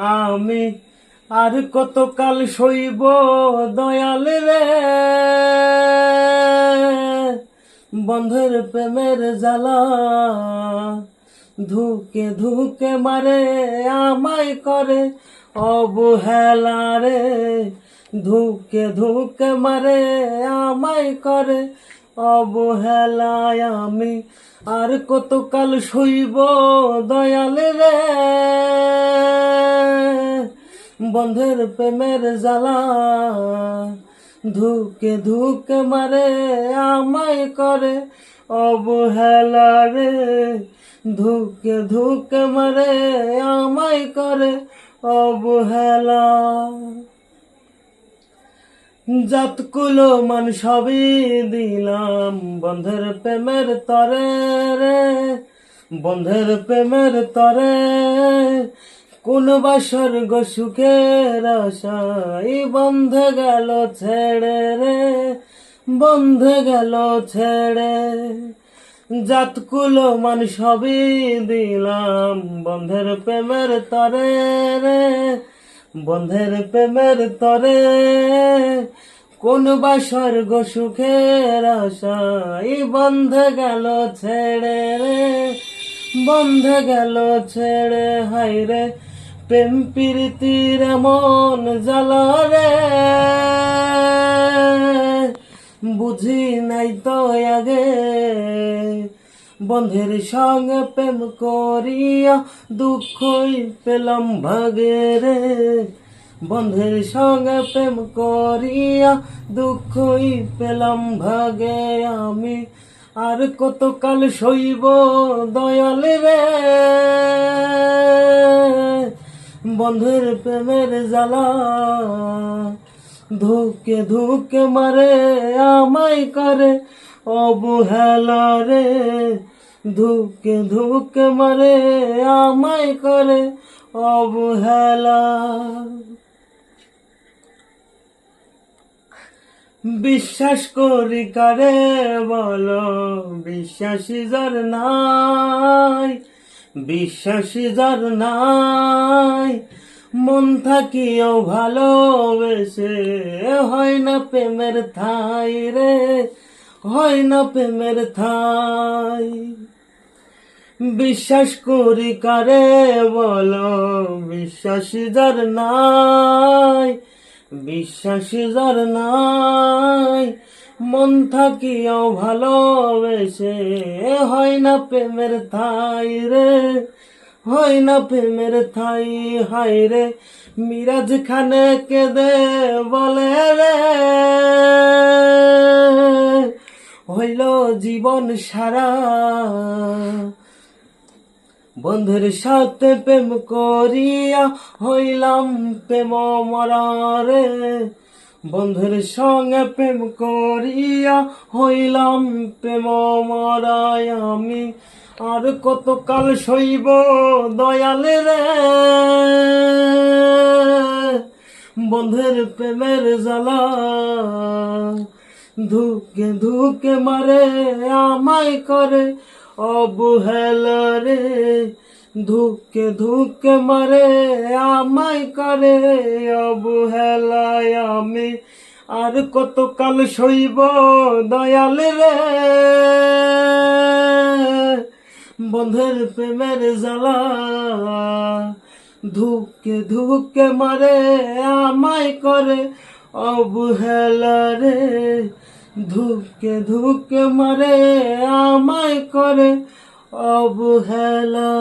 আমি আর কতকাল সইব দয়াল রে, বন্ধের প্রেমের জ্বালা ধুকে ধুকে মারে আমায় করে অবহেলা রে, ধুকে ধুকে মারে আমায় করে অবহেলায়। আমি আর কতকাল সইব দয়াল রে, বন্ধের প্রেমের জ্বালা ধুকে ধুকে মারে আমায় করে অবহেলা রে, ধুকে ধুকে মারে আমায় করে অবহেলা। জাতকুলো মান সবই দিলাম বন্ধের প্রেমের তরে রে, বন্ধের প্রেমের তরে। কোন স্বর্গ সুখের আশাই বন্ধে গেল ছেড়ে রে, বন্ধে গেল ছেড়ে। জাতকুলো মান সবই দিলাম বন্ধের প্রেমের তরে রে, বন্ধের প্রেমের তরে। কোন স্বর্গ সুখের আশাই বন্ধে গেল ছেড়ে রে, বন্ধে গেল ছেড়ে। হায়রে প্রেম প্রীতির এমন জ্বালা রে, বুঝি নাই তো আগে। বন্ধের সঙ্গে প্রেম করিয়া দুঃখই পেলাম ভাগে রে, বন্ধের সঙ্গে প্রেম করিয়া দুঃখই পেলাম ভাগে। আমি আর কতকাল সইব দয়াল রে, বন্ধের প্রেমের জ্বালা ধুকে ধুকে মারে আমায় করে অবহেলা রে, ধুকে ধুকে মারে আমায় করে অবহেলা। বিশ্বাস করি কারে বলো, বিশ্বাসী যার নাই, বিশ্বাসী যার নাই। মন থাকিও ভালোবেসে হয় না প্রেমের ঠাঁই রে, হয় না প্রেমের ঠাঁই। বিশ্বাস করি কারে বলো, বিশ্বাসী যার নাই, বিশ্বাসী যার নাই। মন থাকিও ভালোবেসে হয় না প্রেমের ঠাঁই রে, হয় না প্রেমের ঠাঁই। হায় রে মিরাজ খানে কেঁদে বলে রে, হইল জীবন সারা বন্ধুর সাথে প্রেম করিয়া হইলাম প্রেম মরা রে, বন্ধুর সঙ্গে প্রেম করিয়া হইলাম প্রেম মরায়। আমি আর কতকাল সইব দয়াল রে, বন্ধুর প্রেমের জ্বালা ধুকে ধুকে মারে আমায় করে অবহেলা রে, ধুকে ধুকে মারে আমায় করে অবহেলায়। আমি আর কতকাল সইব দয়াল রে, বন্ধের প্রেমের জ্বালা ধুকে ধুকে মারে আমায় করে অবহেলা রে, ধুকে ধুকে মারে আমায় করে অবহেলা।